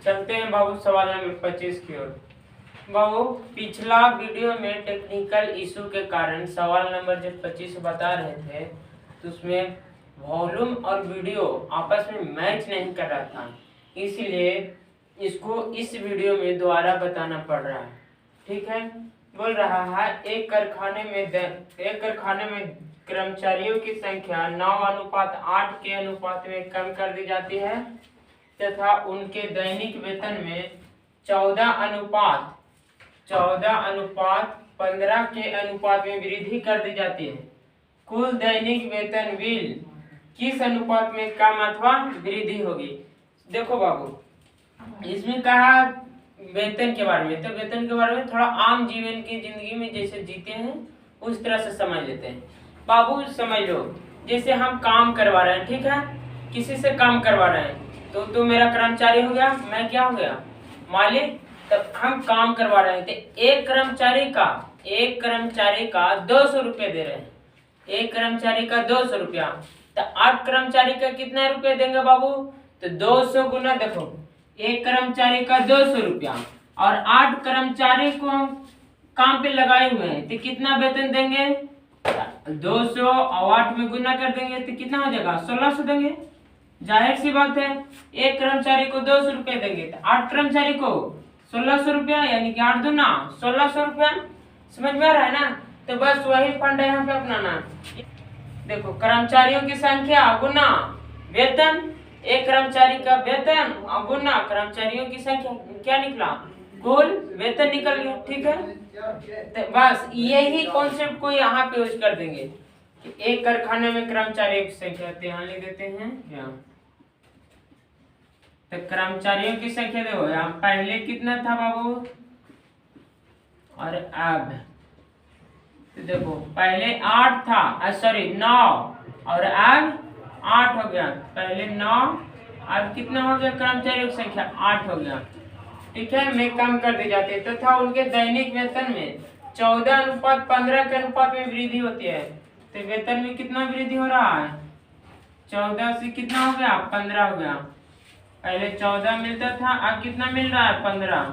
चलते हैं बाबू सवाल नंबर 25 की ओर। बाबू पिछला वीडियो में टेक्निकल इशू के कारण सवाल नंबर जब 25 बता रहे थे तो उसमें वॉल्यूम और वीडियो आपस में मैच नहीं कर रहा था, इसलिए इसको इस वीडियो में दोबारा बताना पड़ रहा है। ठीक है, बोल रहा है एक कारखाने में कर्मचारियों की संख्या 9:8 के अनुपात में कम कर दी जाती है तथा उनके दैनिक वेतन में 14:15 के अनुपात में वृद्धि कर दी जाती है। कुल दैनिक वेतन बिल किस अनुपात में कम अथवा वृद्धि होगी? देखो बाबू, इसमें कहा वेतन के बारे में, तो वेतन के बारे में थोड़ा आम जीवन की जिंदगी में जैसे जीते हैं उस तरह से समझ लेते हैं। बाबू समझ लो, जैसे हम काम करवा रहे हैं, ठीक है, किसी से काम करवा रहे हैं तो मेरा कर्मचारी हो गया, मैं क्या हो गया, मालिक। तब हम काम करवा रहे हैं तो एक कर्मचारी का 200 रुपये दे रहे हैं, एक कर्मचारी का 200 रुपया, तो 8 कर्मचारी का कितना रुपये देंगे बाबू? तो 200 गुना, देखो एक कर्मचारी का 200 रुपया और 8 कर्मचारी को काम पे लगाए हुए हैं तो कितना वेतन देंगे? 200 और 8 में गुना कर देंगे तो कितना हो जाएगा? 1600 देंगे। जाहिर सी बात है, एक कर्मचारी को 200 रुपया देंगे तो 8 कर्मचारी को 1600 रुपया, यानी कि 8 दूना 1600 रुपया। समझ में आ रहा है ना? तो बस वही फंड है यहाँ पे अपनाना। देखो, कर्मचारियों की संख्या गुना वेतन, एक कर्मचारी का वेतन और गुना कर्मचारियों की संख्या, क्या निकला? कुल वेतन निकल गया। ठीक है, तो बस यही कॉन्सेप्ट को यहाँ पे यूज कर देंगे कि एक कारखाने में कर्मचारियों की संख्या, यहाँ लिख देते हैं क्या, तो कर्मचारियों की संख्या देखो यहाँ पहले कितना था बाबू और अब, तो देखो पहले 8 था, सॉरी 9 और अब 8 हो गया। पहले 9, अब कितना हो गया? कर्मचारियों की संख्या 8 हो गया। ठीक है, में कम कर दी जाती है तथा उनके दैनिक वेतन में 14:15 के अनुपात में वृद्धि होती है। तो वेतन में कितना वृद्धि हो रहा है? 14 से कितना हो गया? 15 हो गया। पहले 14 मिलता था, अब कितना मिल रहा है? 15।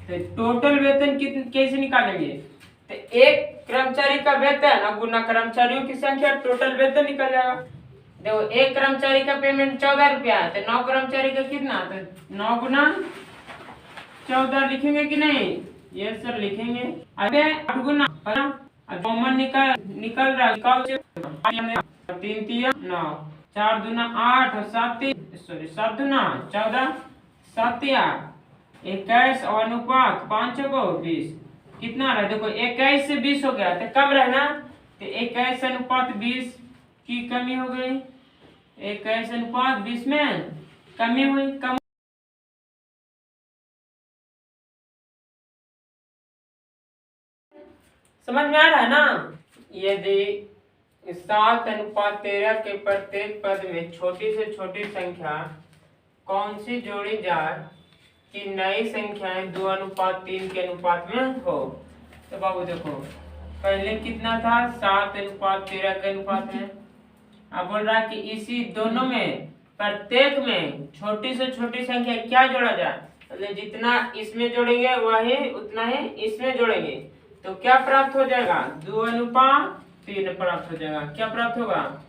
तो टोटल वेतन कैसे निकालेंगे? तो एक कर्मचारी का वेतन और गुना कर्मचारियों की संख्या, टोटल वेतन निकल जाएगा। देखो, एक कर्मचारी का पेमेंट 14 रुपया है तो 9 कर्मचारी का कितना? तो 9 गुना 14 लिखेंगे कि नहीं? ये सर लिखेंगे। अबे 8 गुना कॉमन निकल रहा है, 3 3 9, 4 दूना 8 और 7 दूना 14, 7 8, 21 और अनुपात 5 को 20, कितना रहा? देखो 21 से 20 हो गया तो कब रहना? तो 21 अनुपात 20 की कमी हो गई, 21 अनुपात 20 में कमी हुई। कम समझ में आ रहा है ना? यदि 7:13 के प्रत्येक पद में छोटी से छोटी संख्या कौन सी जोड़ी जाए कि नई संख्याएं 2:3 के अनुपात में हो? तो बाबू देखो, पहले कितना था? 7:13 के अनुपात में। अब बोल रहा है कि इसी दोनों में प्रत्येक में छोटी से छोटी संख्या क्या जोड़ा जाए? मतलब जितना इसमें जोड़ेंगे वही उतना ही इसमें जोड़ेंगे तो क्या प्राप्त हो जाएगा? 2:3 प्राप्त हो जाएगा। क्या प्राप्त होगा?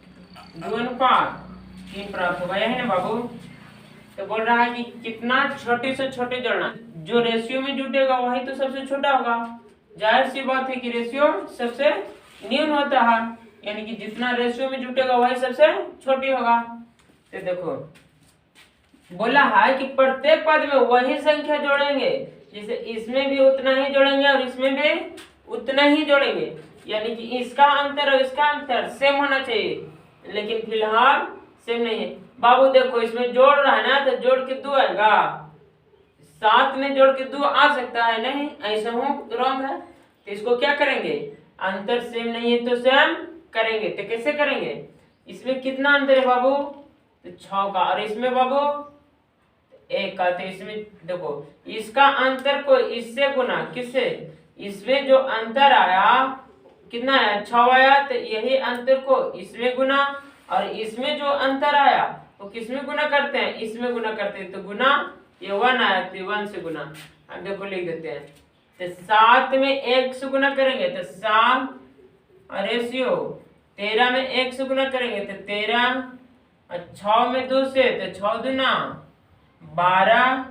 2:3 प्राप्त होगा, यही ना बाबू? तो बोल रहा है कि कितना छोटे से छोटे जोड़ना, जो रेशियो में जुटेगा वही तो सबसे छोटा होगा। जाहिर सी बात है कि रेशियो सबसे न्यून होता है, यानी कि जितना रेशियो में जुटेगा वही सबसे छोटी होगा। तो देखो बोला है कि प्रत्येक पद में वही संख्या जोड़ेंगे, जैसे इसमें भी उतना ही जोड़ेंगे और इसमें भी उतना ही जोड़ेंगे, यानी कि इसका अंतर और इसका अंतर सेम होना चाहिए, लेकिन फिलहाल सेम नहीं है। बाबू देखो, इसमें जोड़ रहा है ना तो जोड़ के 2 आएगा, 7 में जोड़ के 2 आ सकता है, नहीं ऐसा हो रॉन्ग है। तो इसको क्या करेंगे? अंतर सेम नहीं है तो सेम करेंगे। तो कैसे करेंगे? इसमें कितना अंतर है बाबू? तो 6 का, और इसमें बाबू 1 का। तो इसमें देखो, इसका अंतर को इससे गुना, किससे? इसमें जो अंतर आया कितना है? 6 आया, तो यही अंतर को इसमें गुना, और इसमें जो अंतर आया वो किसमें गुना करते हैं? इसमें गुना करते हैं, तो गुना ये 1 आया तो 1 से गुना। अब देखो लिख देते हैं, तो 7 में 1 से गुना करेंगे तो 7, और रेशियो 13 में 1 से गुना करेंगे तो 13, और 6 में 2 से तो 6 दूना 12,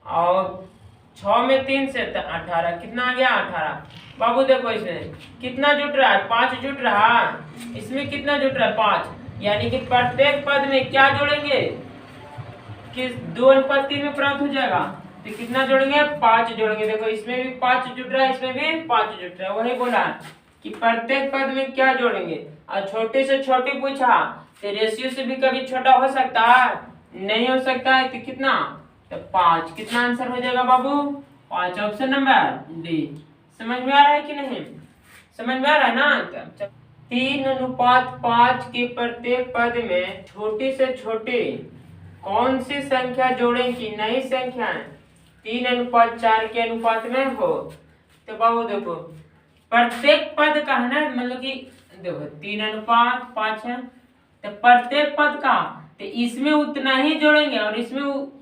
और 6 में 3 से तो 18। कितना आ गया? 18। बाबू देखो इसमें कितना जुट रहा है? 5 जुट रहा। इसमें कितना जुट रहा है? 5। यानी कि प्रत्येक पद में क्या जोड़ेंगे कि 2:3 में प्राप्त हो जाएगा। तो कितना जोड़ेंगे? 5 जोड़ेंगे। देखो इसमें भी 5 जुट रहा है, इसमें भी 5 जुट रहा है। वही बोला कि प्रत्येक पद में क्या जोड़ेंगे। और छोटे से छोटी पूछा तो रेशियो से भी कभी छोटा हो सकता है? नहीं हो सकता है। तो कितना? तो 5। कितना आंसर हो जाएगा बाबू? 5, ऑप्शन नंबर डी। समझ में आ रहा है कि नहीं? समझ में आ रहा है ना? 3:5 के प्रत्येक पद में छोटी से छोटी कौन सी संख्या जोड़ें कि नई संख्या 3:4 के अनुपात में हो। तो बाबू देखो प्रत्येक पद का है ना, मतलब कि देखो 3:5 है, तो प्रत्येक पद का तो इसमें उतना ही जोड़ेंगे, और इसमें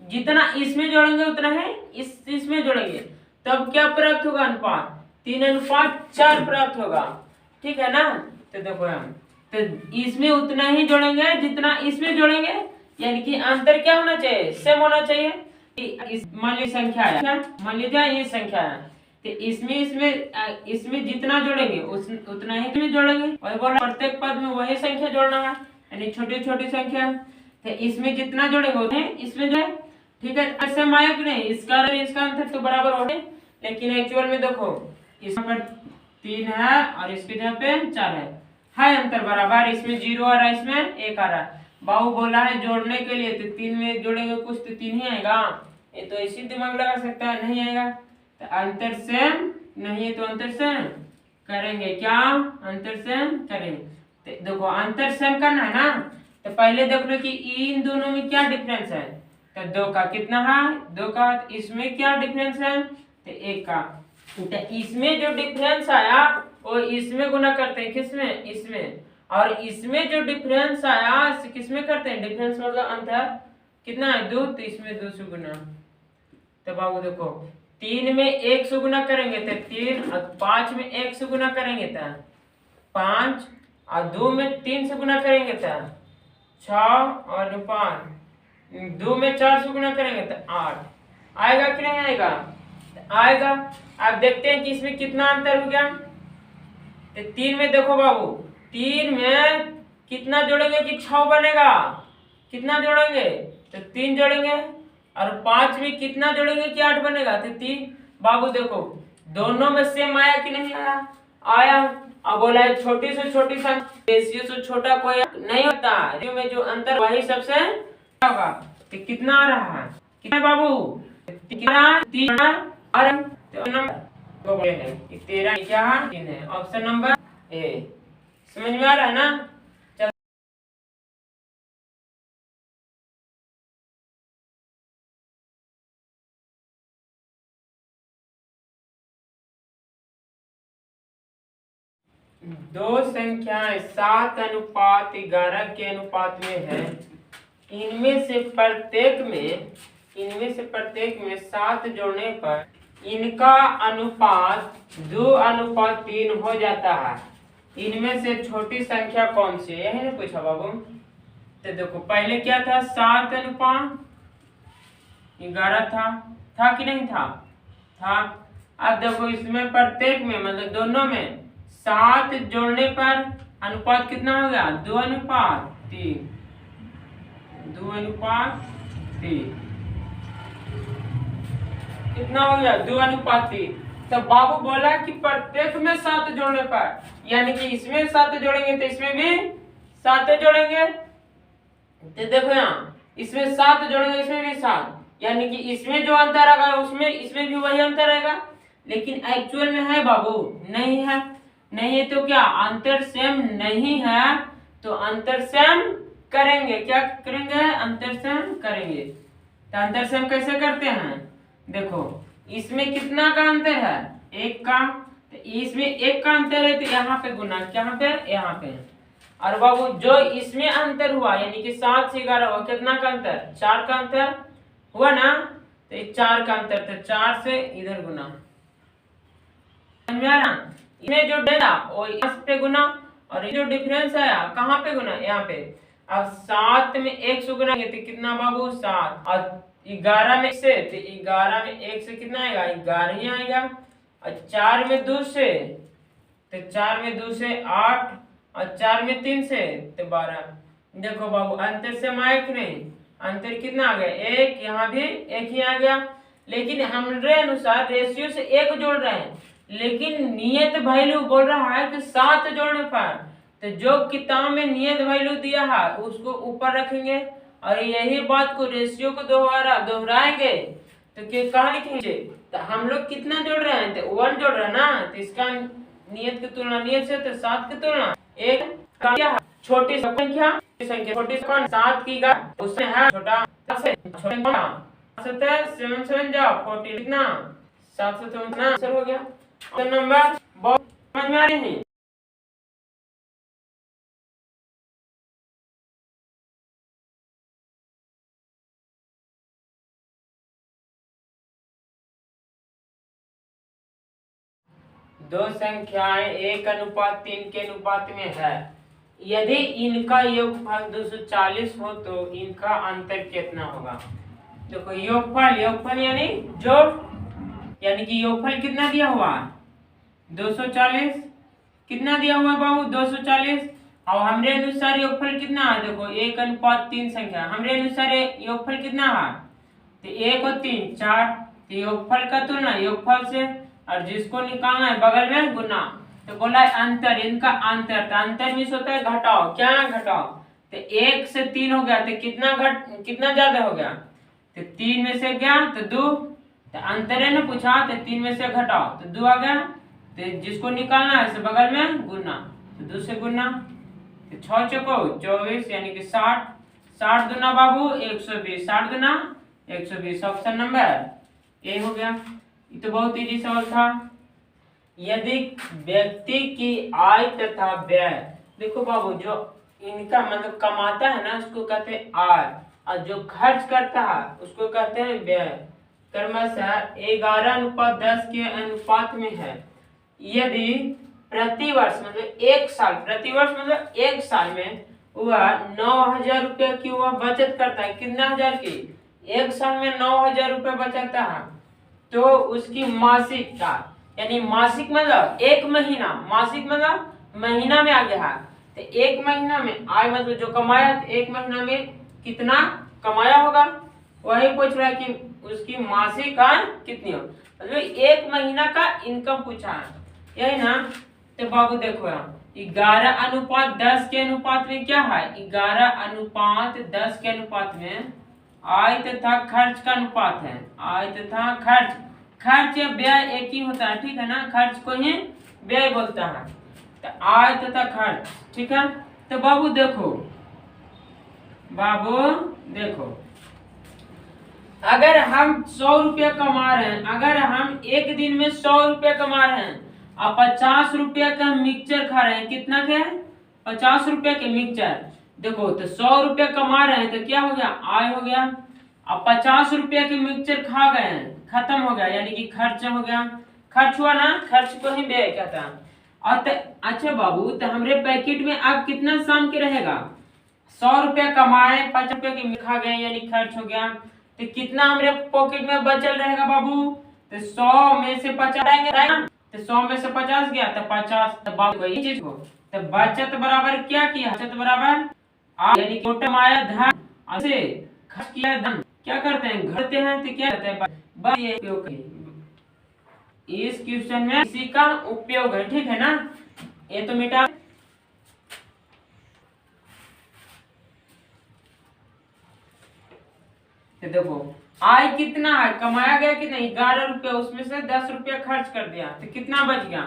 जितना इसमें जोड़ेंगे उतना ही इसमें जोड़ेंगे, तब क्या प्राप्त होगा? अनुपात 3:4 प्राप्त होगा। ठीक है ना? तो देखो हम तो इसमें उतना ही जोड़ेंगे जितना इसमें जोड़ेंगे, यानी कि अंतर क्या होना चाहिए? सेम होना चाहिए। मान लीजिए संख्या है, मान लीजिए ये संख्या है, तो इसमें जितना जोड़ेंगे उतना ही इसमें जोड़ेंगे। वही बोला प्रत्येक पद में वही संख्या जोड़ना है, यानी छोटी छोटी संख्या। तो इसमें जितना जोड़ेंगे उतने इसमें जो है। ठीक है? ऐसे माया कि नहीं, इसका अंतर तो बराबर हो गए, लेकिन एक्चुअल में देखो इसमें पर 3 है और इसके जगह पे 4 है अंतर बराबर। इसमें 0 आ रहा है, इसमें 1 आ रहा है। बाबू बोला है जोड़ने के लिए, तो 3 में जोड़ेंगे कुछ तो 3 ही आएगा। ये तो इसी दिमाग लगा सकता है, नहीं आएगा। तो अंतर सेम नहीं है तो अंतर सेम करेंगे। क्या? अंतर सेम करेंगे। तो देखो अंतर सेम करना है ना, तो पहले देख लो कि इन दोनों में क्या डिफरेंस है। तो 2 का कितना है? 2 का। इसमें क्या डिफरेंस है? तो 1 का। तो इसमें जो डिफरेंस आया वो इसमें गुना करते हैं, किसमें? इसमें। और इसमें जो डिफरेंस आया किसमें करते हैं? डिफरेंस मतलब अंतर कितना है? 2, तो इसमें 2 से गुना। तो बाबू देखो 3 में 1 से गुना करेंगे तो 3, और 5 में 1 से गुना करेंगे तो 5, और 2 में 3 से गुना करेंगे तो 6, और 5, 2 में 4 से गुना करेंगे तो 8। आएगा कि नहीं आएगा? तो आएगा। अब देखते हैं कि इसमें कितना अंतर हो गया। तो 3 में देखो बाबू, 3 में कितना जोड़ेंगे कि 6 बनेगा? कितना जोड़ेंगे? तो 3 जोड़ेंगे। और 5 में कितना जोड़ेंगे कि 8 बनेगा? तो 3। बाबू देखो दोनों में सेम आया कि नहीं आया? आया। अब बोला है छोटी से छोटी संख्या रेशियो से छोटा कोई नहीं होता, रेशियो में जो अंतर वही सबसे होगा। तो कितना आ रहा है? कितना बाबू? 3 और नंबर है 13 क्या है? Option number A. समझ में आ रहा है ना? चल 2 संख्याएं 7:11 के अनुपात में है। इनमें से प्रत्येक में 7 जोड़ने पर इनका अनुपात 2:3 हो जाता है। इनमें से छोटी संख्या कौन सी है? यही ना पूछा बाबू। तो देखो पहले क्या था? 7:11 था कि नहीं था? अब देखो इसमें प्रत्येक में मतलब दोनों में 7 जोड़ने पर अनुपात कितना हो गया? 2:3। 2:3 कितना हो गया? 2:3। तो बाबू बोला कि प्रत्येक में 7 जोड़ने पर, यानी कि इसमें 7 जोड़ेंगे तो इसमें भी 7 जोड़ेंगे। तो देखो यहाँ इसमें 7 जोड़ेंगे, इसमें भी 7, यानी कि इसमें जो अंतर आएगा उसमें इसमें भी वही अंतर आएगा। लेकिन एक्चुअल में है बाबू? नहीं है। नहीं है तो क्या? अंतर सेम नहीं है तो अंतर सेम करेंगे। क्या करेंगे? अंतर सेम करेंगे। तो अंतर सेम कैसे करते हैं? देखो इसमें कितना का अंतर है? 1 का। तो इसमें 1 का अंतर है तो यहाँ पे गुना, यहाँ पे यहाँ पे। और बाबू जो इसमें अंतर हुआ यानी कि 7 से 11 हुआ, कितना का अंतर? 4 का अंतर। हुआ ना, तो ये 4 का अंतर, तो 4 से इधर गुना, समझ में आया? इसमें जो डेरा वो इस पे गुना, और ये जो डिफरेंस आया कहाँ पे गुना, यहाँ पे। अब 7 में 1 से गुना तो कितना बाबू 7, और 11 में से, तो 11 में 1 से कितना आएगा 11 ही आएगा, और 4 में 2 से, तो 4 में 2 से 8, और 4 में 3 से तो 12। देखो बाबू अंतर से माइक नहीं, अंतर कितना आ गया 1, यहाँ भी 1 ही आ गया, लेकिन हमारे अनुसार रेशियो से 1 जोड़ रहे हैं, लेकिन नियत वैल्यू बोल रहा है कि 7 जोड़ने पर, तो जो किताब में नियत वैल्यू दिया है उसको ऊपर रखेंगे, और यही बात को रेशियो को दोहराएंगे, तो कहाँ लिखेंगे, तो हम लोग कितना जोड़ रहे हैं, तो 1 जोड़ रहे हैं ना, तो इसका नियत की तुलना नियत से, तो 7 की तुलना 1 क्या है, छोटी संख्या छोटी 7 की का उसमें है छोटा, से छोटा 7 7 जाओ 40 कितना 757 आंसर हो गया। तो नंबर बहुत समझ में आ रहे हैं। दो संख्याएं 1:3 के अनुपात में है, यदि इनका योगफल 240 हो तो इनका अंतर कितना होगा। देखो योगफल, योगफल यानी जोड़, यानी कि योगफल कितना दिया हुआ 240, कितना दिया हुआ है बाबू 240, और हमरे अनुसार योगफल कितना है, देखो 1:3 संख्या, हमरे अनुसार योगफल कितना है, तो 1 और 3 4, तो योगफल का तुलना योगफल से, और जिसको निकालना है बगल में गुना, तो बोला है अंतर, इनका अंतर, तो अंतर मीन्स होता है घटाओ, क्या घटाओ, तो 1 से 3 हो गया, तो कितना ज्यादा हो गया, तो 3 में से गया तो 2, तो अंतर है ना पूछा, तो 3 में से घटाओ तो 2 आ गया, तो जिसको निकालना है इसे बगल में गुना, तो 2 से गुना, तो 6 चौको 24 यानी कि 60, 60 दूना बाबू 120, 60 दूना 120, ऑप्शन नंबर ए हो गया। ये तो बहुत इजी सवाल था। यदि व्यक्ति की आय तथा व्यय, देखो बाबू जो इनका मतलब कमाता है ना उसको कहते हैं आय, और जो खर्च करता है उसको कहते हैं व्यय, क्रमशः 11:10 के अनुपात में है। यदि प्रतिवर्ष मतलब 1 साल, प्रतिवर्ष मतलब 1 साल में वह 9,000 रुपया की वह बचत करता है, कितना हजार की, 1 साल में 9,000 रुपया बचाता है, तो उसकी मासिक का, यानी मासिक मतलब 1 महीना, मासिक मतलब महीना में आ गया है, तो 1 महीना में आय मतलब जो कमाया, तो 1 महीना में कितना कमाया होगा, वही पूछ रहा है कि उसकी मासिक आय कितनी हो, मतलब 1 महीना का इनकम पूछा है, यही ना। तो बाबू देखो 11:10 के अनुपात में क्या है, 11:10 के अनुपात में आय तथा खर्च का अनुपात है, आय तथा खर्च, खर्च या व्यय एक ही होता है, ठीक है ना, खर्च को ही व्यय बोलता है, तो आय तथा खर्च, ठीक है। तो बाबू देखो, बाबू देखो अगर हम 100 रुपया कमा रहे हैं, अगर हम एक दिन में 100 रुपया कमा रहे हैं और 50 रुपया का मिक्सचर खा रहे हैं, कितना के 50 रुपया के मिक्सचर, देखो तो 100 रुपया कमा रहे हैं तो क्या हो गया आय हो गया, अब 50 रुपया के मिक्सचर खा गए हैं, खत्म हो गया, यानी कि खर्च हो गया, खर्च हुआ ना, खर्च को ही व्यय कहता है। और अच्छा बाबू तो हमारे पैकेट में अब कितना शाम के रहेगा, 100 रुपया कमाए 50 रुपया के खा गए यानी खर्च हो गया, तो कितना हमारे पॉकेट में बचल रहेगा बाबू, तो 100 में से 50 आएंगे ना, तो 100 में से 50 गया तो 50, तो बाबू वही चीज को, तो बचत बराबर क्या किया, बचत बराबर यानी टोटल आया धन से खर्च किया धन, क्या करते हैं घटते हैं, तो क्या करते हैं बस ये उपयोग करें। इस क्वेश्चन में इसी का उपयोग है, ठीक है ना, ये तो मिटा। तो देखो आय कितना है, कमाया गया कि नहीं 11 रुपया, उसमें से 10 रुपया खर्च कर दिया, तो कितना बच गया,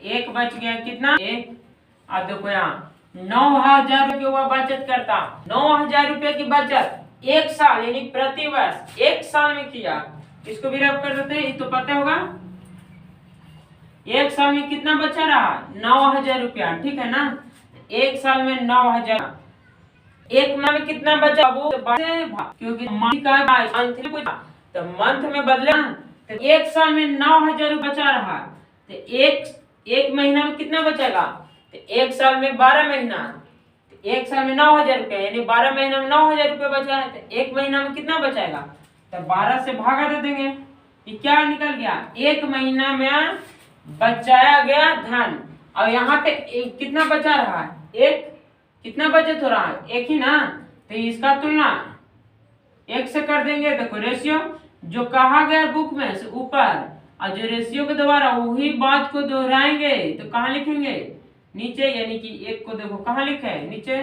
1 बच गया, कितना 1। अब देखो यहाँ 9,000 रुपये हुआ बचत करता, 9,000 रुपये की बचत 1 साल यानी प्रति वर्ष 1 साल में किया, इसको भी रब कर देते हैं, ये तो पता होगा 1 साल में कितना बचा रहा 9,000 रुपया, ठीक है ना, 1 साल में 9,000, एक महीना में कितना बचा बाबू, क्योंकि मंथ का मंथली पूछा तो मंथ में बदले तो एक साल में 9,000 बचा रहा, तो एक महीना में कितना बचेगा, तो एक साल में 12 महीना, एक साल में 9,000 रुपया, यानी 12 महीना में 9,000 रुपया बचा है, तो एक महीना में कितना बचाएगा, तो 12 से भागा दे देंगे। ये क्या निकल गया, एक महीना में बचाया गया धन। और यहाँ पे कितना बचा रहा है, एक कितना बचत हो रहा है, एक ही ना, तो इसका तुलना एक से कर देंगे। देखो रेशियो जो कहा गया बुक में से ऊपर, और जो रेशियो के द्वारा वही बात को दोहराएंगे तो कहाँ लिखेंगे, नीचे, यानी कि एक को देखो कहाँ लिखे है, नीचे।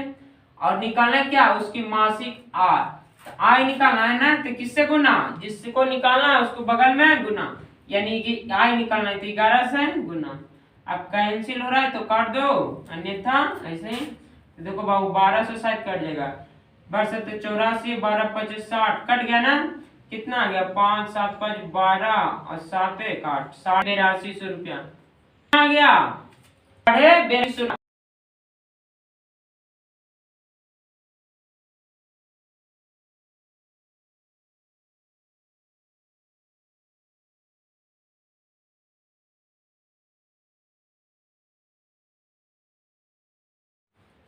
और निकालना क्या, उसकी मासिक आय, तो आय निकालना है ना, तो किससे गुना, जिसको निकालना है उसको बगल में गुना, यानी कि आय निकालना है तो 11 से गुना। अब कैंसिल हो रहा है तो काट दो, अन्यथा ऐसे ही देखो बाबू 12 से शायद कट जाएगा, 12 84, 12 25 60 कट गया ना, कितना आ गया, 5 7 5 12 और 7 1 8 82,000 रुपया आ गया, 82,000।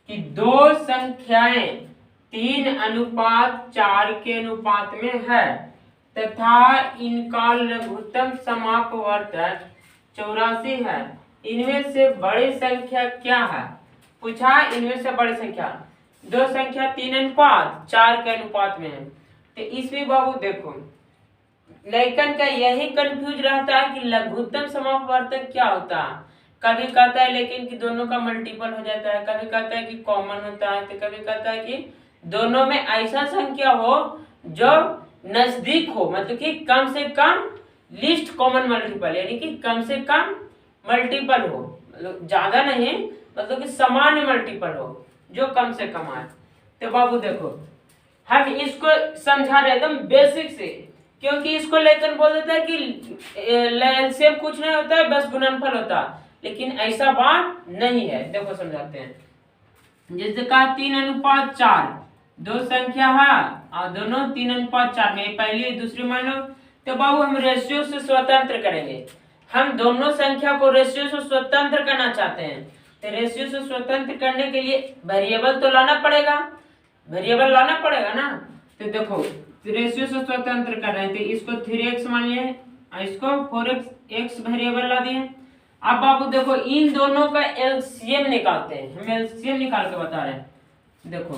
कि दो संख्याएं 3:4 के अनुपात में है तथा इनका लघुत्तम समापवर्तक 84 है, इनमें से बड़ी संख्या क्या है, पूछा इनमें से बड़ी संख्या, दो संख्या 3:4 के अनुपात में है, तो इसमें बाबू देखो लेकिन का यही कंफ्यूज रहता है कि लघुत्तम समापवर्तक क्या होता है, कभी कहता है लेकिन कि दोनों का मल्टीपल हो जाता है, कभी कहता है कि कॉमन होता है, तो कभी कहता है कि दोनों में ऐसा संख्या हो जो नजदीक हो, मतलब कि कम से कम लीस्ट कॉमन मल्टीपल, यानी कि कम से कम मल्टीपल हो, मतलब ज्यादा नहीं, मतलब कि सामान्य मल्टीपल हो जो कम से कम आए। तो बाबू देखो हम इसको समझा रहे एकदम बेसिक से, क्योंकि इसको लेकर बोल देता है कि एलसीएम कुछ नहीं होता है, बस गुणनफल होता है, लेकिन ऐसा बात नहीं है। देखो समझाते हैं, जैसे कहा 3:4 दो संख्या है और दोनों 3:4 में, पहली दूसरी मान लो, तो बाबू हम रेशियो से स्वतंत्र करेंगे, हम दोनों संख्या को रेशियो से स्वतंत्र करना चाहते हैं, तो रेशियो से स्वतंत्र करने के लिए वेरिएबल तो लाना पड़ेगा, वेरिएबल लाना पड़ेगा ना। तो देखो रेशियो से स्वतंत्र कर रहे हैं, तो इसको 3x मान लिए, इसको 4x वेरिएबल ला दिए। अब बाबू देखो इन दोनों का एलसीएम निकालते हैं, हम एलसीएम निकाल के बता रहे हैं। देखो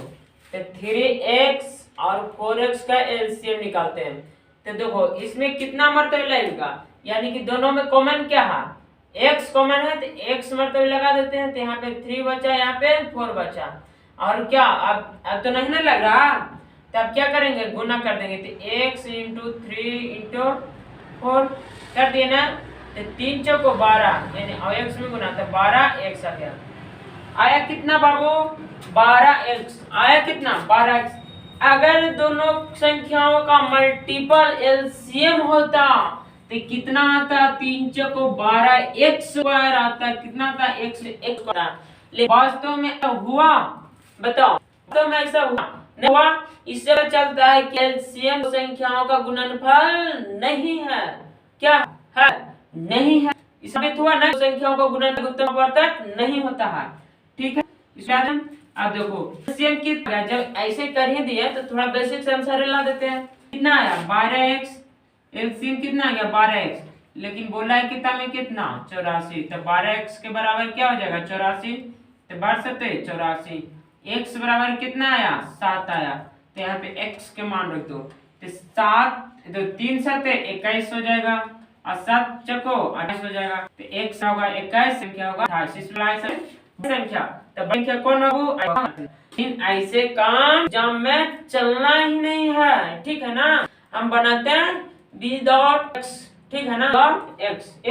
तो 3x और 4x का एलसीएम निकालते हैं, तो देखो इसमें कितना मर्तबे लगेगा, यानी कि दोनों में कॉमन क्या है, x कॉमन है, तो x मर्तबे लगा देते हैं, तो यहाँ पे 3 बचा, यहाँ पे 4 बचा, और क्या अब तो नहीं ना लग रहा, तब क्या करेंगे, गुना कर देंगे, तो x इंटू 3 इंटू 4 कर दिए ना, तो 3 चौको 12, यानी और x में गुना, तो 12x आ गया, आया कितना बाबू, 12x आया कितना, 12x। अगर दोनों संख्याओं का मल्टीपल एलसीएम होता तो कितना आता, 3 चौको 12 x स्क्वायर आता, कितना आता, x आता, लेकिन वास्तव में हुआ, बताओ वास्तव में ऐसा हुआ नहीं हुआ, इससे पता चलता है कि एलसीएम संख्याओं का गुणनफल नहीं है, क्या है, नहीं है, साबित हुआ ना, संख्याओं का गुणनफल उत्तमवर्तक नहीं होता है, ठीक है। इसमें अब देखो एलसीएम कितना, जब ऐसे कर ही दिया तो थोड़ा बेसिक से आंसर ला देते हैं, कितना आया 12x, एलसीएम कितना आ गया 12x, लेकिन बोला है कितना में कितना 84, तो 12x के बराबर क्या हो जाएगा 84, तो 12 7 84, x बराबर कितना आया 7 आया, तो यहाँ पे x के मान रख दो, तो 7 तो 3 7 21 हो जाएगा, और 7 चको 28 हो जाएगा, तो x होगा 21, संख्या होगा 28 संख्या, तो संख्या कौन होगा, इन ऐसे काम जब में चलना ही नहीं है, ठीक है ना, हम बनाते हैं विदाउट x, ठीक है ना, डॉट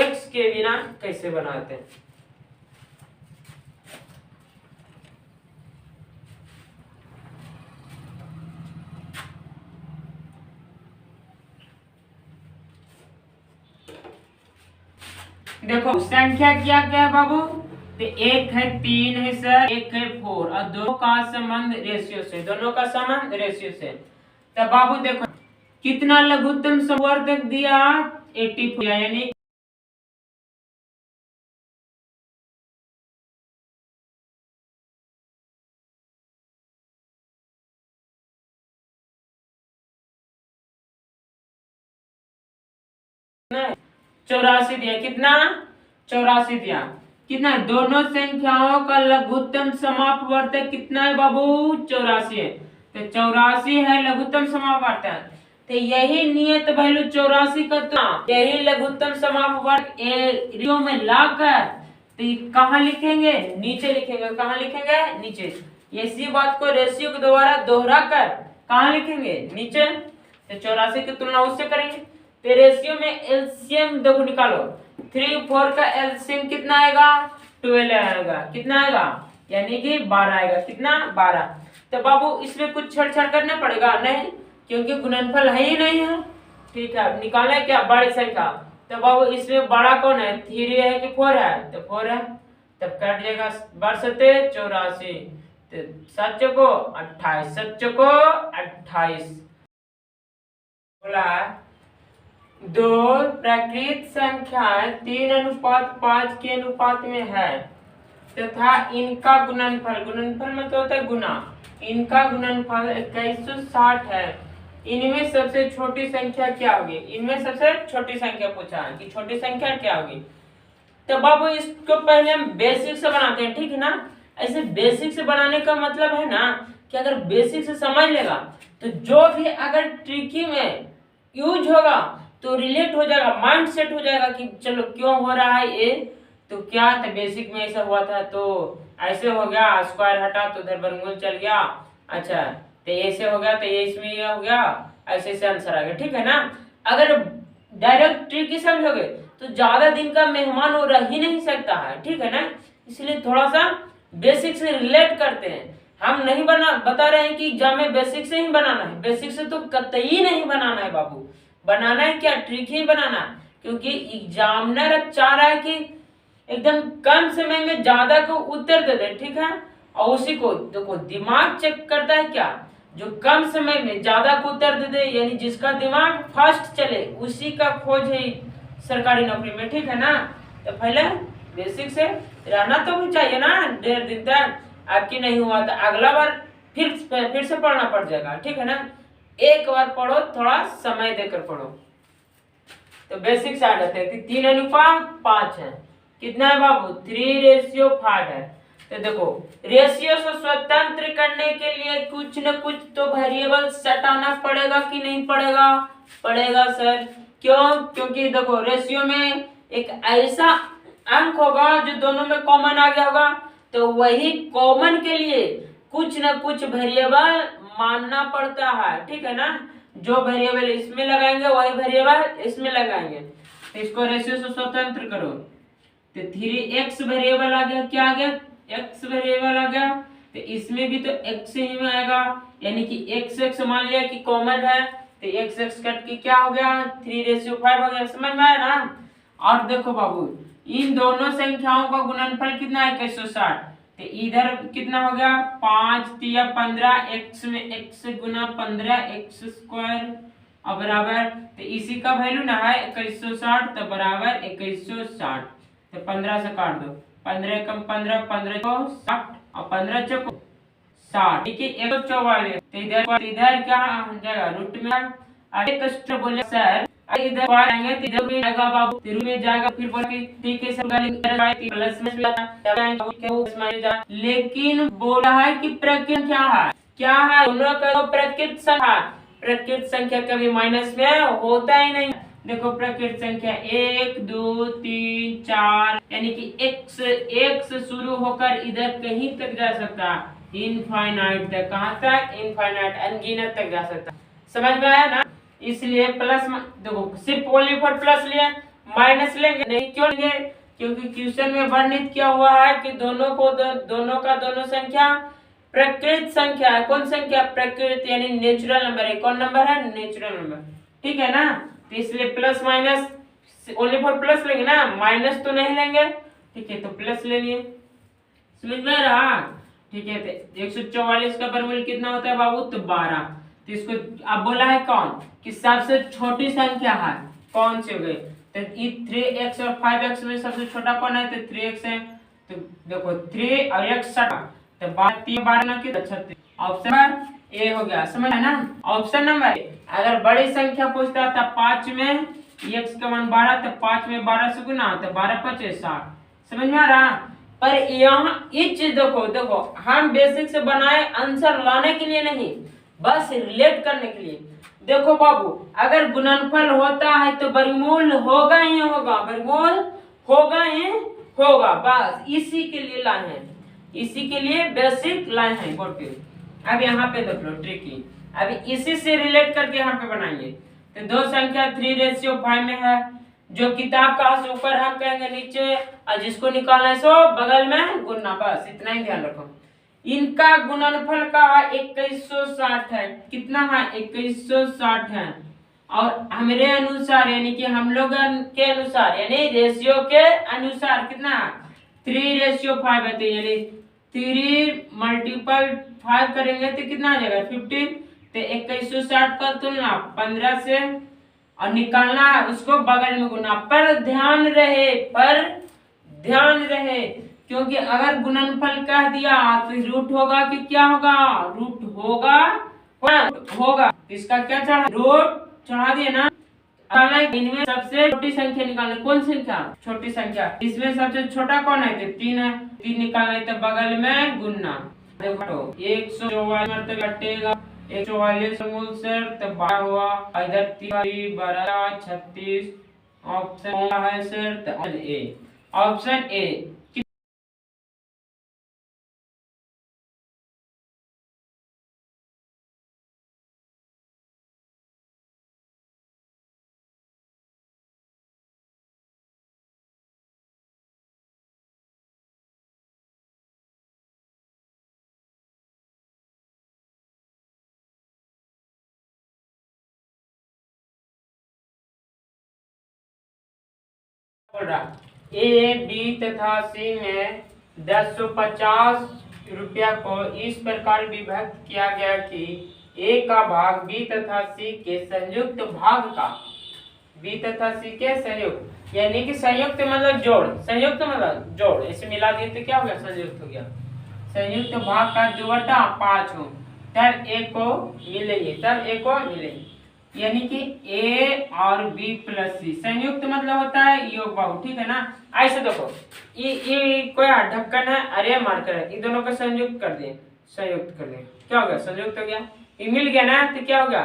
x के बिना कैसे बनाते हैं। देखो संख्या क्या क्या है बाबू, तो एक है 3 है सर, एक है 4 और दोनों का संबंध रेशियो से, दोनों का संबंध रेशियो से। तब बाबू देखो कितना लघुत्तम समवर्तक दिया 84 यानी चौरासी दिया, कितना 84 दिया। कितना दोनों संख्याओं का लघुत्तम समापवर्तक कितना है बाबू 84 है। तो 84 है लघुत्तम समापवर्तक। तो यही नियत वैल्यू 84 का तो यही लघुत्तम समापवर्तक एरियो में लाकर तो कहाँ लिखेंगे नीचे लिखेंगे, कहाँ लिखेंगे नीचे। इसी बात को रेशियो के द्वारा दोहरा कर कहाँ लिखेंगे नीचे। तो 84 की तुलना उससे करेंगे। तो रेशियो में एलसीएम देखो निकालो 3 4 का एलसीएम कितना आएगा 12 आएगा, कितना आएगा यानी कि 12 आएगा, कितना 12। तो बाबू इसमें कुछ छेड़छाड़ करना पड़ेगा नहीं, क्योंकि गुणनफल है ही नहीं है। ठीक है, अब निकालना है क्या बड़ी संख्या। तो बाबू इसमें बड़ा कौन है 3 है कि 4 है, तो 4 है। तब काट जाएगा 84 तो 7 चौको 28, 7 चौको 28 बोला। दो प्रकृत संख्याएं 3:5 के अनुपात में है तथा इनका गुणनफल, गुणनफल मतलब होता है गुना, इनका गुणनफल 2160 है। इनमें सबसे छोटी संख्या क्या होगी, इनमें सबसे छोटी संख्या पूछा है कि छोटी संख्या क्या होगी। तो बाबू इसको पहले हम बेसिक से बनाते हैं, ठीक है ना। ऐसे बेसिक से बनाने का मतलब है ना कि अगर बेसिक से समझ लेगा तो जो भी अगर ट्रिकी में यूज होगा तो रिलेट हो जाएगा, माइंड सेट हो जाएगा कि चलो क्यों हो रहा है ये, तो क्या तो बेसिक में ऐसा हुआ था तो ऐसे हो गया, स्क्वायर हटा तो उधर वर्गमूल चल गया, अच्छा तो ऐसे हो गया तो ये इसमें ये हो गया, ऐसे से आंसर आ गया, ठीक है ना। अगर डायरेक्ट ट्रिक समझोगे तो ज्यादा दिन का मेहमान वो रह ही नहीं सकता है, ठीक है ना। इसलिए थोड़ा सा बेसिक से रिलेट करते हैं। हम नहीं बता रहे हैं कि एग्जाम में बेसिक से ही बनाना है, बेसिक से तो कतई नहीं बनाना है बाबू। बनाना है क्या ट्रिक ही बनाना, क्योंकि एग्जामिनर चाह रहा है कि एकदम कम समय में ज्यादा को उत्तर दे दे, ठीक है। और उसी को देखो दिमाग चेक करता है क्या, जो कम समय में ज्यादा को उत्तर दे दे, यानी जिसका दिमाग फास्ट चले उसी का खोज है सरकारी नौकरी में, ठीक है ना। तो पहले बेसिक से रहना तो भी चाहिए ना, 1.5 दिन तक आपकी नहीं हुआ तो अगला बार फिर से पढ़ना पड़ जाएगा, ठीक है ना। एक बार पढ़ो, थोड़ा समय देकर पढ़ो। तो बेसिक से आ जाते हैं 3:5 है, कितना है बाबू 3:5 है। तो देखो रेशियो से स्वतंत्र करने के लिए कुछ न कुछ तो वेरिएबल सटाना पड़ेगा कि नहीं पड़ेगा, पड़ेगा सर। क्यों, क्योंकि देखो रेशियो में एक ऐसा अंक होगा जो दोनों में कॉमन आ गया होगा, तो वही कॉमन के लिए कुछ न कुछ वेरिएबल मानना पड़ता है, ठीक है ना। जो वेरिएबल इसमें लगाएंगे वही वेरिएबल इसमें लगाएंगे। तो इसको रेशियो से स्वतंत्र करो तो 3x वेरिएबल आ गया, क्या आ गया x वेरिएबल आ गया। तो इसमें भी तो x ही में आएगा, यानी कि x मान लिया कि कॉमन है तो x कट के क्या हो गया 3:5 हो गया, समझ में आया ना। और देखो बाबू इन दोनों संख्याओं का गुणनफल कितना है 2160। तो इधर कितना हो गया 5 या 15, x में x गुना 15 x स्क्वायर और बराबर, तो इसी का वैल्यू ना है 2160 तो बराबर 2160। तो 15 से काट दो, 15 कम 15, 15 को 60 और 15 चौको 60, ठीक है 144। तो इधर क्या हो जाएगा रूट में। अरे कस्टमर बोले सर इधर आएंगे तो इधर भी जाएगा बाबू, इधर में जाएगा, फिर बोले ठीक है सर प्लस में जाएगा, लेकिन बोल रहा है कि प्रकृत क्या है दोनों का तो प्रकृत संख्या, प्रकृत संख्या कभी माइनस में होता ही नहीं। देखो प्रकृत संख्या 1 2 3 4 यानी कि एक से शुरू होकर इधर कहीं तक जा सकता है, इनफाइनाइट तक, कहां तक इनफाइनाइट अनगिनत तक जा सकता है, समझ में आया ना। इसलिए प्लस देखो सिर्फ ओनली फॉर प्लस लिए, माइनस लेंगे नहीं, क्यों लेंगे, क्योंकि क्वेश्चन में वर्णित किया हुआ है कि दोनों संख्या प्रकृत संख्या है। कौन संख्या प्रकृत यानी नेचुरल नंबर है, कौन नंबर है नेचुरल नंबर, ठीक है ना। तो इसलिए plus minus only for plus लेंगे ना, माइनस तो नहीं लेंगे, ठीक है तो प्लस ले लिए। समझ में आ रहा? ठीक है, तो 144 का वर्गमूल कितना होता है बाबू? तो 12। तो इसको अब बोला है कौन कि सबसे छोटी संख्या है, कौन सी हो गई? तो 3x और 5x में सबसे छोटा कौन है? तो 3x है। तो देखो 3 और x 7, तो 12 ना कितना? 36। ऑप्शन नंबर ए हो गया, समझ है ना? ऑप्शन नंबर अगर बड़ी संख्या पूछता था 5 में x का मान 12, तो 5 में 12 से गुना, तो 12 5 60। समझ में आ रहा? पर यहाँ इस चीज देखो हम बेसिक से बनाए आंसर लाने के लिए नहीं, बस रिलेट करने के लिए। देखो बाबू, अगर गुणनफल होता है तो वर्गमूल होगा ही होगा, वर्गमूल होगा ही होगा, बस इसी के लिए लाए हैं, इसी के लिए बेसिक लाए हैं बोर्ड पे। अब यहाँ पे देख लो ट्रिकी, अभी इसी से रिलेट करके यहाँ पे बनाएंगे। तो दो संख्या 3:5 में है, जो किताब का ऊपर हम कहेंगे नीचे, और जिसको निकालना है सो बगल में गुणना, बस इतना ही ध्यान रखो। इनका गुणनफल का 2160 है, कितना है? 2160 है। और हमारे अनुसार यानी कि हम लोग के अनुसार यानी रेशियो के अनुसार कितना? 3:5 है, तो यानी 3 × 5 करेंगे तो कितना आ जाएगा? 15। तो 2160 का तुलना 15 से और निकालना है उसको बगल में गुना। पर ध्यान रहे क्योंकि अगर गुणनफल कह दिया तो रूट होगा कि क्या होगा? रूट होगा। इसका क्या चढ़ा? रूट चढ़ा दिए ना। इनमें सबसे छोटी संख्या निकालना, कौन संख्या? छोटी संख्या। इसमें सबसे छोटा कौन है? तो 3 है। 3 निकालना है तो बगल में गुना। देखो 144 मरतबे कटेगा, 144 मूल से तो 12 हुआ, इधर 3 12 36। ऑप्शन है सर तो ए, ऑप्शन ए। ए बी तथा सी में 1050 रुपया को इस प्रकार विभक्त किया गया कि ए का भाग बी तथा सी के संयुक्त भाग का, बी तथा सी के संयुक्त यानी कि संयुक्त मतलब जोड़, संयुक्त मतलब जोड़, इसे मिला दिए तो क्या हो गया? संयुक्त हो गया। संयुक्त भाग का 2/5 हो तब ए को मिलेगी, यानी कि a और b प्लस सी संयुक्त मतलब होता है योग बाहु, ठीक है ना? ऐसे देखो ये कोई ढक्कन है, अरे मार्कर है, इन दोनों को संयुक्त कर दिए, क्या हो गया? संयुक्त हो गया। ये मिल गया ना, तो क्या हो गया?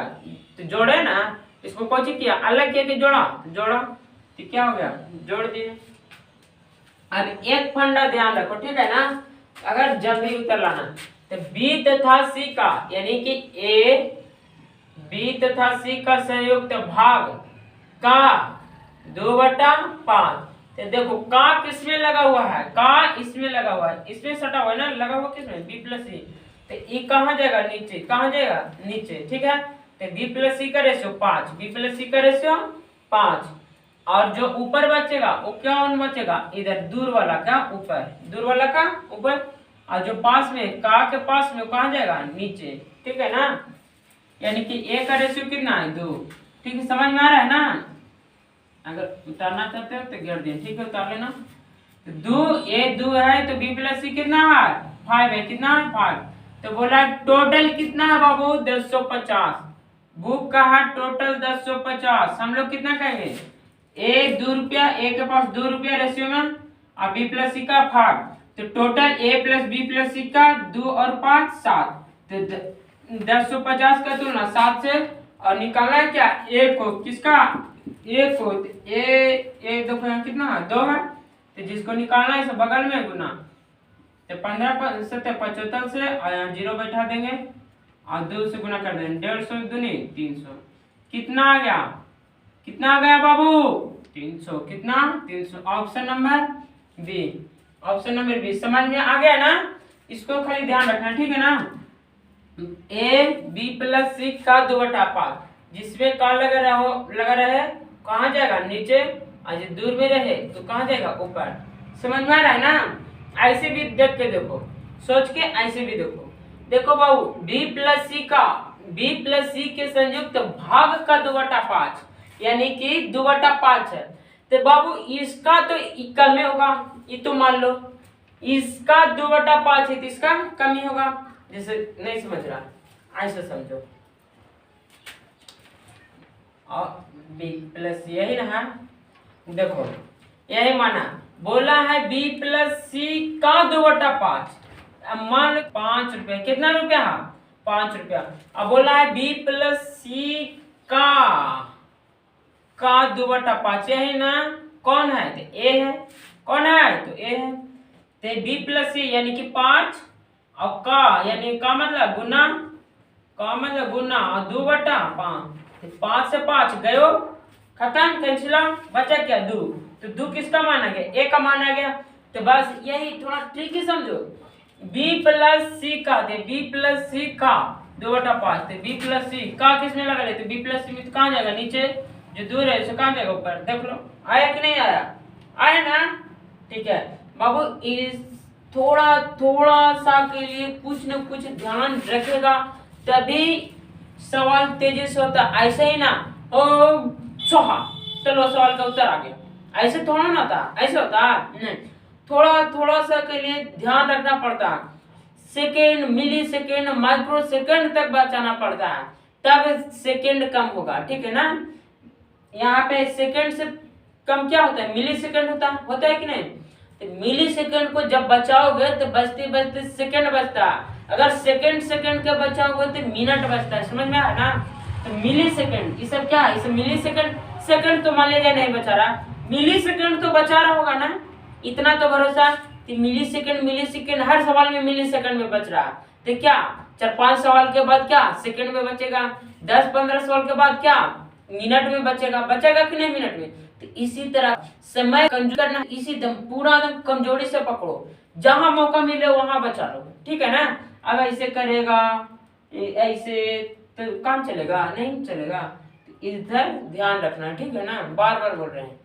तो जोड़े ना, इसको कोची किया? अलग किया कि जोड़ा? तो क्या हो गया? जोड़ दिए। अब एक फंडा ध्यान रखो, ठीक है ना? अगर जब भी उत्तर लाना तो b तथा c का यानी कि a बी तथा सी का संयुक्त भाग का 2/5। तो देखो का किसमें लगा हुआ है? का इसमें लगा हुआ है, इसमें सटा हुआ है ना, लगा हुआ किसमें? बी प्लस सी। तो ये कहाँ जाएगा? नीचे। कहाँ जाएगा? नीचे, ठीक है? तो बी प्लस सी का रेशियो 5, बी प्लस सी का रेशियो 5। और जो ऊपर बचेगा वो क्या बचेगा? इधर दूर वाला का ऊपर, दूर वाला का ऊपर, और जो पास में का के पास में कहाँ जाएगा? नीचे, ठीक है ना? यानी कि ए का रेशियो कितना है? 2। ठीक है, समझ में आ रहा है ना? अगर उतारना चाहते हो तो गिर दिए, ठीक है, उतार लेना। तो 2 है तो बी प्लस सी कितना है? 5 है। कितना है? 5। तो बोला टोटल कितना है बाबू? 1050। बुक का है टोटल 1050। हम लोग कितना कहेंगे? ए 2 रुपया, ए के पास 2 रुपया रेशियो में, और बी प्लस सी का 5। तो total A plus B plus सी का 2 और 5 7। तो 1050 का तुलना 7 से, और निकालना है क्या? ए को, किसका? ए को। ए देखो यहाँ कितना है? 2 है। तो जिसको निकालना है इसे बगल में गुना। तो 15 से 75 से और यहाँ 0 बैठा देंगे और 2 से गुना कर देंगे। 150 दूनी 300। कितना आ गया? कितना आ गया बाबू? 300। कितना? 300। Option number B, option number B. समझ में आ गया ना? इसको खाली ध्यान रखना, ठीक है ना? ए बी प्लस सी का 2/5, जिसमें का लगा रहे कहाँ जाएगा? नीचे, और जो दूर में रहे तो कहाँ जाएगा? ऊपर। समझ में आ रहा है ना? ऐसे भी देख के देखो, सोच के ऐसे भी देखो। देखो बाबू b प्लस सी के संयुक्त भाग का 2/5 यानी कि 2/5 है। तो बाबू इसका तो कम होगा, ये तो मान लो इसका 2/5 है तो इसका कम ही होगा। जैसे नहीं समझ रहा ऐसे समझो, और b प्लस यही ना, देखो यही माना, बोला है b प्लस सी का 2/5। अब मान लो 5 रुपया, कितना रुपया? 5 रुपया। अब बोला है b प्लस सी का 2/5, यही ना, कौन है? तो a है, कौन है? तो a है। तो b प्लस सी यानी कि 5 और का यानी का मतलब गुना, का मतलब गुना और 2/5, 5 से 5 गयो, खत्म, कैंसिल, बचा क्या? 2। तो 2 किसका माना गया? a का माना गया। तो बस यही थोड़ा ट्रिकी समझो, b प्लस सी का, b प्लस सी का 2/5, तो b प्लस सी का किसमें लगा ले? तो b प्लस सी में तो कहाँ जाएगा? नीचे, जो दूर है उसे कहाँ जाएगा? ऊपर। देख लो आया कि नहीं आया? आया ना? ठीक है बाबू, इस थोड़ा सा के लिए कुछ न कुछ ध्यान रखेगा तभी सवाल तेजी से होता। ऐसे ही ना ओ सोहा चलो सवाल का उत्तर आ गया, ऐसे थोड़ा ना था, ऐसे होता नहीं। थोड़ा सा के लिए ध्यान रखना पड़ता, सेकेंड, मिली सेकेंड, माइक्रो सेकेंड तक बचाना पड़ता है, तब सेकेंड कम होगा। ठीक है ना? यहाँ पे सेकेंड से कम क्या होता है? मिली सेकेंड होता है कि नहीं? तो मिली सेकेंड को जब बचाओगे तो बचते बचते सेकेंड बचता है, अगर सेकेंड के बचाओगे तो मिनट बचता है। समझ में आया ना? तो मिली सेकेंड, ये सब क्या है? इसे मिली सेकेंड तो मान लीजिए नहीं बचा रहा, मिली सेकेंड तो बचा रहा होगा ना, इतना तो भरोसा कि मिली सेकेंड हर सवाल में मिली सेकेंड में बच रहा है। तो क्या 4-5 सवाल के बाद क्या सेकेंड में बचेगा, 10-15 सवाल के बाद क्या मिनट में बचेगा कि नहीं मिनट में? तो इसी तरह समय कंज्यूम करना, इसी दम पूरा दम कमजोरी से पकड़ो, जहां मौका मिले वहां बचा लो। ठीक है ना? अब ऐसे करेगा, ऐसे तो काम चलेगा? नहीं चलेगा। इधर ध्यान रखना, ठीक है ना? बार बार बोल रहे हैं।